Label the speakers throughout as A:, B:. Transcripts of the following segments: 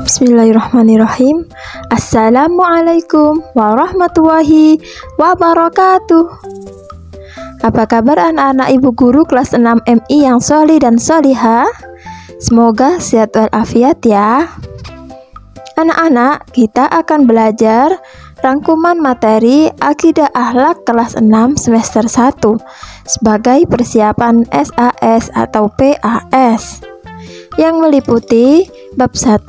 A: Bismillahirrahmanirrahim. Assalamualaikum warahmatullahi wabarakatuh. Apa kabar anak-anak ibu guru kelas 6 MI yang sholih dan sholihah? Semoga sehat walafiat ya. Anak-anak, kita akan belajar rangkuman materi Akidah Akhlak kelas 6 semester 1 sebagai persiapan SAS atau PAS yang meliputi bab 1,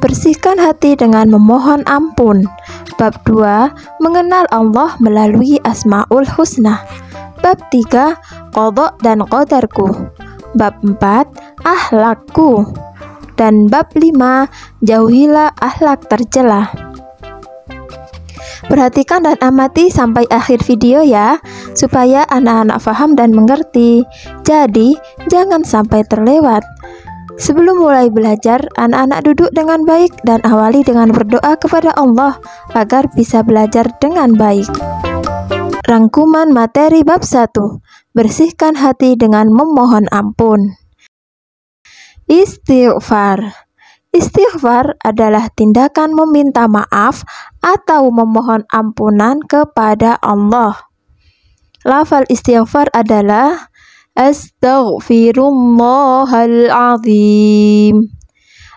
A: bersihkan hati dengan memohon ampun. Bab 2, mengenal Allah melalui Asmaul Husna. Bab 3, qadha dan qadarku. Bab 4, akhlakku. Dan bab 5, jauhilah akhlak tercela. Perhatikan dan amati sampai akhir video ya, supaya anak-anak paham dan mengerti. Jadi, jangan sampai terlewat. Sebelum mulai belajar, anak-anak duduk dengan baik dan awali dengan berdoa kepada Allah agar bisa belajar dengan baik. Rangkuman materi bab 1, bersihkan hati dengan memohon ampun. Istighfar. Istighfar adalah tindakan meminta maaf atau memohon ampunan kepada Allah. Lafal istighfar adalah Astaghfirullahaladzim.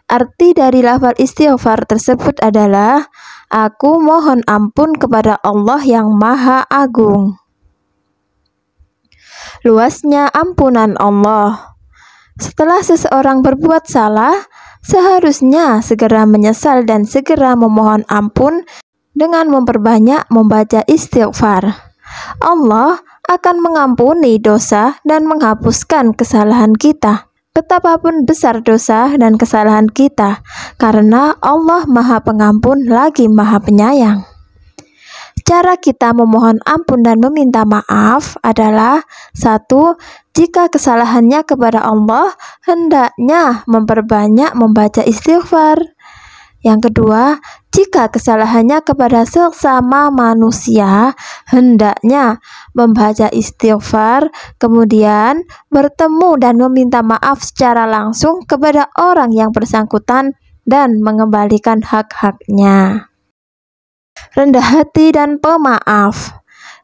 A: Arti dari lafal istighfar tersebut adalah aku mohon ampun kepada Allah yang Maha Agung. Luasnya ampunan Allah. Setelah seseorang berbuat salah, seharusnya segera menyesal dan segera memohon ampun dengan memperbanyak membaca istighfar. Allah akan mengampuni dosa dan menghapuskan kesalahan kita, betapapun besar dosa dan kesalahan kita, karena Allah Maha Pengampun lagi Maha Penyayang. Cara kita memohon ampun dan meminta maaf adalah 1. Jika kesalahannya kepada Allah, hendaknya memperbanyak membaca istighfar. Yang kedua, jika kesalahannya kepada sesama manusia, hendaknya membaca istighfar, kemudian bertemu dan meminta maaf secara langsung kepada orang yang bersangkutan dan mengembalikan hak-haknya. Rendah hati dan pemaaf.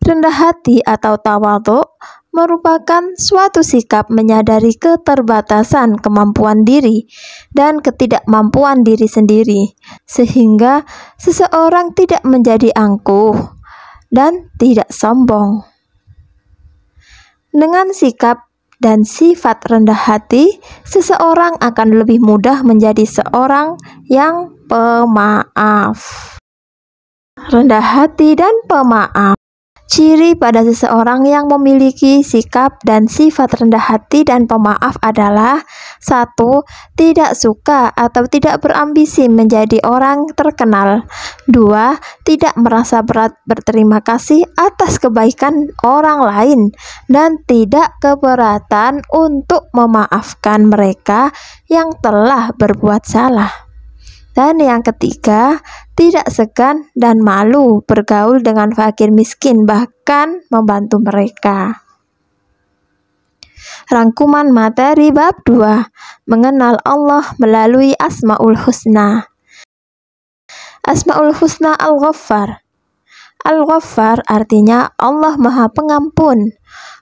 A: Rendah hati atau tawadhu merupakan suatu sikap menyadari keterbatasan kemampuan diri dan ketidakmampuan diri sendiri, sehingga seseorang tidak menjadi angkuh dan tidak sombong. Dengan sikap dan sifat rendah hati, seseorang akan lebih mudah menjadi seorang yang pemaaf. Rendah hati dan pemaaf. Ciri pada seseorang yang memiliki sikap dan sifat rendah hati dan pemaaf adalah 1. Tidak suka atau tidak berambisi menjadi orang terkenal. 2. Tidak merasa berat berterima kasih atas kebaikan orang lain dan tidak keberatan untuk memaafkan mereka yang telah berbuat salah. Dan yang ketiga, tidak segan dan malu bergaul dengan fakir miskin, bahkan membantu mereka. Rangkuman materi bab 2, mengenal Allah melalui Asmaul Husna. Asmaul Husna Al-Ghaffar. Al-Ghaffar artinya Allah Maha Pengampun.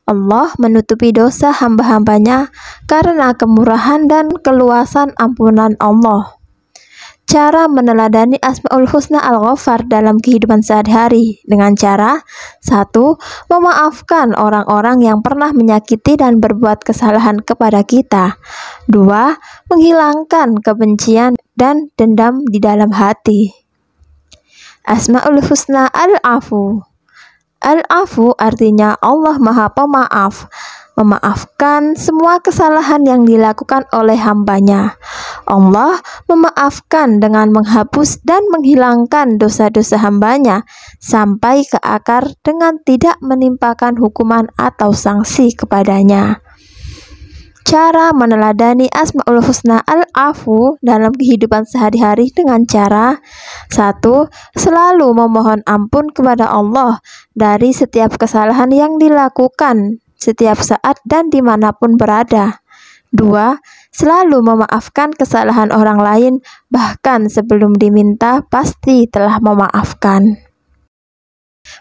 A: Allah menutupi dosa hamba-hambanya karena kemurahan dan keluasan ampunan Allah. Cara meneladani Asmaul Husna Al-Ghaffar dalam kehidupan sehari-hari dengan cara 1. Memaafkan orang-orang yang pernah menyakiti dan berbuat kesalahan kepada kita. 2. Menghilangkan kebencian dan dendam di dalam hati. Asmaul Husna Al-Afu. Al-Afu artinya Allah Maha Pemaaf, memaafkan semua kesalahan yang dilakukan oleh hambanya. Allah memaafkan dengan menghapus dan menghilangkan dosa-dosa hambanya sampai ke akar dengan tidak menimpakan hukuman atau sanksi kepadanya. Cara meneladani Asmaul Husna Al-Afu dalam kehidupan sehari-hari dengan cara 1. Selalu memohon ampun kepada Allah dari setiap kesalahan yang dilakukan setiap saat dan dimanapun berada. 2. selalu memaafkan kesalahan orang lain, bahkan sebelum diminta pasti telah memaafkan.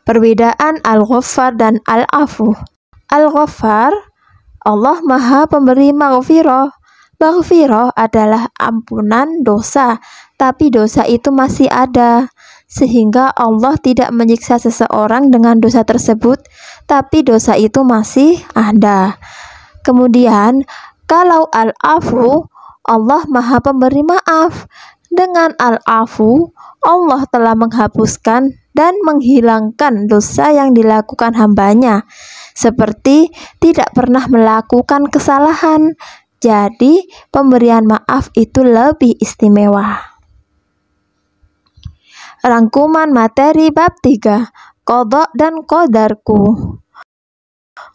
A: Perbedaan Al-Ghaffar dan Al-Afu. Al-Ghaffar, Allah Maha Pemberi Maghfirah. Maghfirah adalah ampunan dosa, tapi dosa itu masih ada, sehingga Allah tidak menyiksa seseorang dengan dosa tersebut, tapi dosa itu masih ada. Kemudian, kalau Al-Afu, Allah Maha Pemberi Maaf. Dengan Al-Afu, Allah telah menghapuskan dan menghilangkan dosa yang dilakukan hambanya, seperti tidak pernah melakukan kesalahan. Jadi, pemberian maaf itu lebih istimewa. Rangkuman materi bab 3, Qadha dan Qadarku.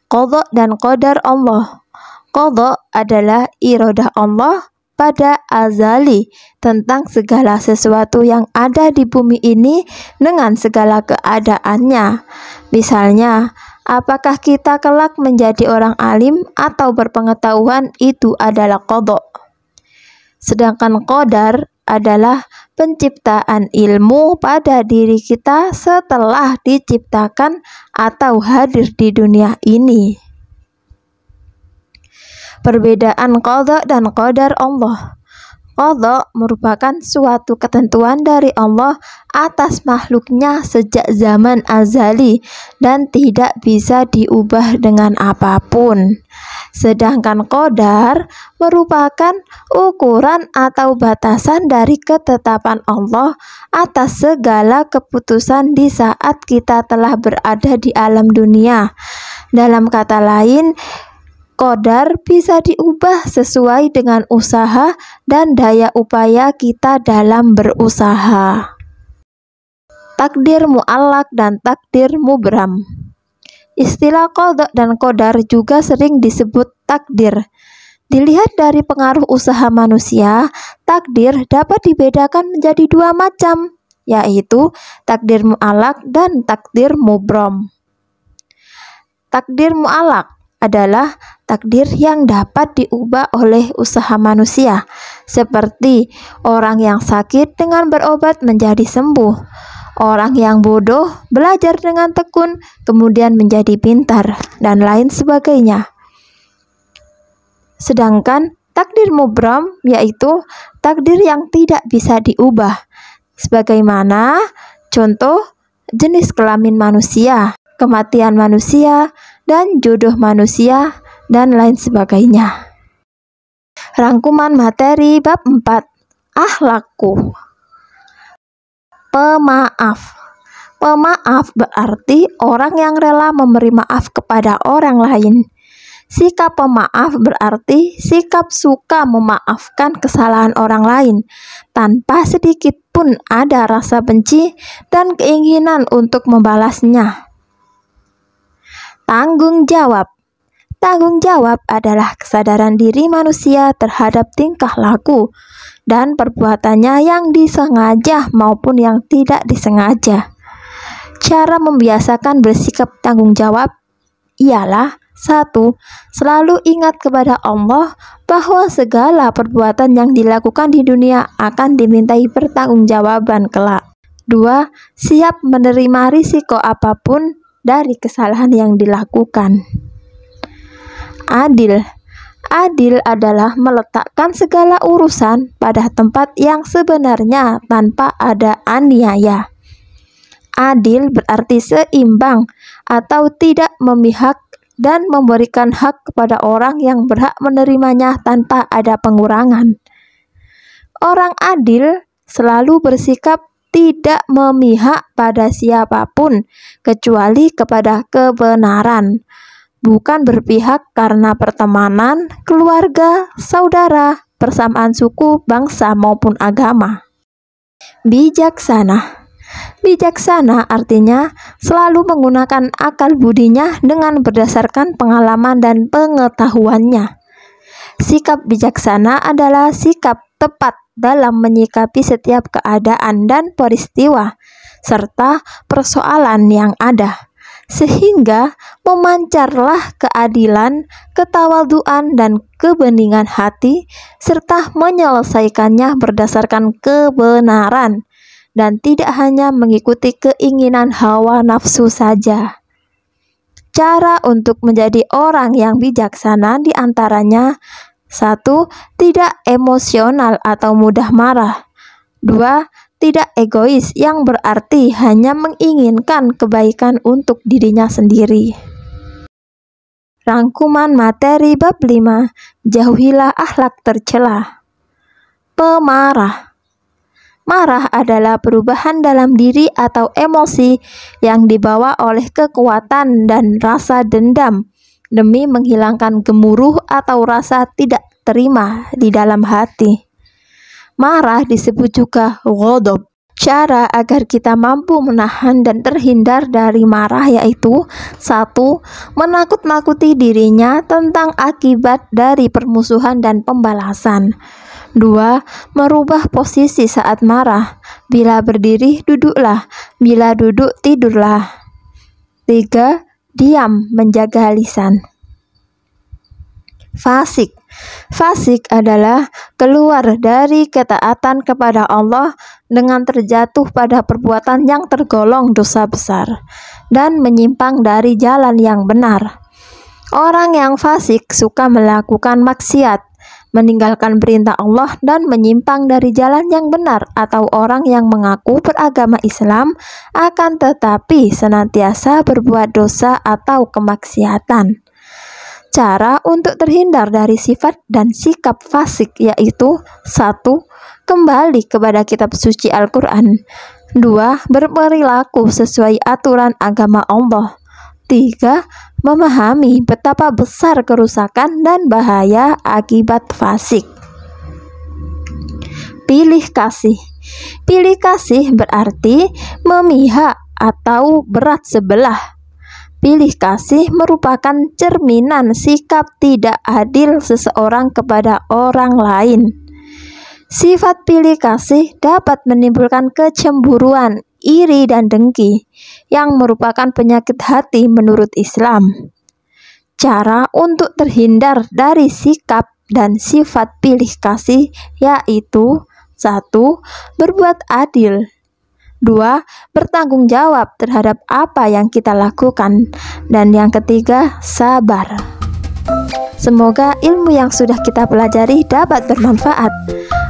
A: Qadha dan Qadar Allah. Qadha adalah iradah Allah pada azali tentang segala sesuatu yang ada di bumi ini dengan segala keadaannya. Misalnya, apakah kita kelak menjadi orang alim atau berpengetahuan, itu adalah qadha. Sedangkan qadar adalah penciptaan ilmu pada diri kita setelah diciptakan atau hadir di dunia ini. Perbedaan qadha dan qadar Allah. Qadha merupakan suatu ketentuan dari Allah atas makhluknya sejak zaman azali dan tidak bisa diubah dengan apapun. Sedangkan qadar merupakan ukuran atau batasan dari ketetapan Allah atas segala keputusan di saat kita telah berada di alam dunia. Dalam kata lain, qadar bisa diubah sesuai dengan usaha dan daya upaya kita dalam berusaha. Takdir mu'allaq dan takdir mubram. Istilah qadha dan qadar juga sering disebut takdir. Dilihat dari pengaruh usaha manusia, takdir dapat dibedakan menjadi dua macam, yaitu takdir mu'allaq dan takdir mubram. Takdir mu'allaq adalah takdir yang dapat diubah oleh usaha manusia, seperti orang yang sakit dengan berobat menjadi sembuh, orang yang bodoh belajar dengan tekun kemudian menjadi pintar, dan lain sebagainya. Sedangkan takdir mubram yaitu takdir yang tidak bisa diubah, sebagaimana contoh jenis kelamin manusia, kematian manusia, dan jodoh manusia, dan lain sebagainya. Rangkuman materi bab 4, Akhlakku. Pemaaf. Pemaaf berarti orang yang rela memberi maaf kepada orang lain. Sikap pemaaf berarti sikap suka memaafkan kesalahan orang lain tanpa sedikit pun ada rasa benci dan keinginan untuk membalasnya. Tanggung jawab. Tanggung jawab adalah kesadaran diri manusia terhadap tingkah laku dan perbuatannya yang disengaja maupun yang tidak disengaja. Cara membiasakan bersikap tanggung jawab ialah 1. Selalu ingat kepada Allah bahwa segala perbuatan yang dilakukan di dunia akan dimintai pertanggungjawaban kelak. 2. Siap menerima risiko apapun dari kesalahan yang dilakukan. Adil. Adil adalah meletakkan segala urusan pada tempat yang sebenarnya tanpa ada aniaya. Adil berarti seimbang atau tidak memihak dan memberikan hak kepada orang yang berhak menerimanya tanpa ada pengurangan. Orang adil selalu bersikap tidak memihak pada siapapun kecuali kepada kebenaran, bukan berpihak karena pertemanan, keluarga, saudara, persamaan suku, bangsa maupun agama. Bijaksana. Bijaksana artinya selalu menggunakan akal budinya dengan berdasarkan pengalaman dan pengetahuannya. Sikap bijaksana adalah sikap tepat dalam menyikapi setiap keadaan dan peristiwa serta persoalan yang ada, sehingga memancarlah keadilan, ketawaduan, dan kebeningan hati, serta menyelesaikannya berdasarkan kebenaran, dan tidak hanya mengikuti keinginan hawa nafsu saja. Cara untuk menjadi orang yang bijaksana diantaranya: 1. Tidak emosional atau mudah marah. 2. Tidak egois, yang berarti hanya menginginkan kebaikan untuk dirinya sendiri. Rangkuman materi bab 5. Jauhilah akhlak tercela. Pemarah. Marah adalah perubahan dalam diri atau emosi yang dibawa oleh kekuatan dan rasa dendam demi menghilangkan gemuruh atau rasa tidak terima di dalam hati. Marah disebut juga ghadab. Cara agar kita mampu menahan dan terhindar dari marah yaitu: 1. Menakut-nakuti dirinya tentang akibat dari permusuhan dan pembalasan. 2. Merubah posisi saat marah. Bila berdiri, duduklah. Bila duduk, tidurlah. 3. Diam, menjaga lisan. Fasik. Fasik adalah keluar dari ketaatan kepada Allah dengan terjatuh pada perbuatan yang tergolong dosa besar dan menyimpang dari jalan yang benar. Orang yang fasik suka melakukan maksiat, meninggalkan perintah Allah, dan menyimpang dari jalan yang benar, atau orang yang mengaku beragama Islam akan tetapi senantiasa berbuat dosa atau kemaksiatan. Cara untuk terhindar dari sifat dan sikap fasik yaitu: 1. Kembali kepada kitab suci Al-Quran. 2. Berperilaku sesuai aturan agama Allah. 3. Memahami betapa besar kerusakan dan bahaya akibat fasik. Pilih kasih. Pilih kasih berarti memihak atau berat sebelah. Pilih kasih merupakan cerminan sikap tidak adil seseorang kepada orang lain. Sifat pilih kasih dapat menimbulkan kecemburuan, iri, dan dengki, yang merupakan penyakit hati menurut Islam. Cara untuk terhindar dari sikap dan sifat pilih kasih yaitu: 1. Berbuat adil. 2. Bertanggung jawab terhadap apa yang kita lakukan. Dan yang ketiga, sabar. Semoga ilmu yang sudah kita pelajari dapat bermanfaat.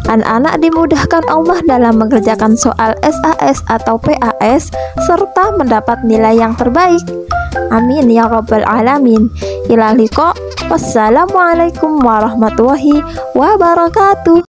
A: Anak-anak dimudahkan Allah dalam mengerjakan soal SAS atau PAS serta mendapat nilai yang terbaik. Amin ya rabbal alamin. Ila liqa. Wassalamualaikum warahmatullahi wabarakatuh.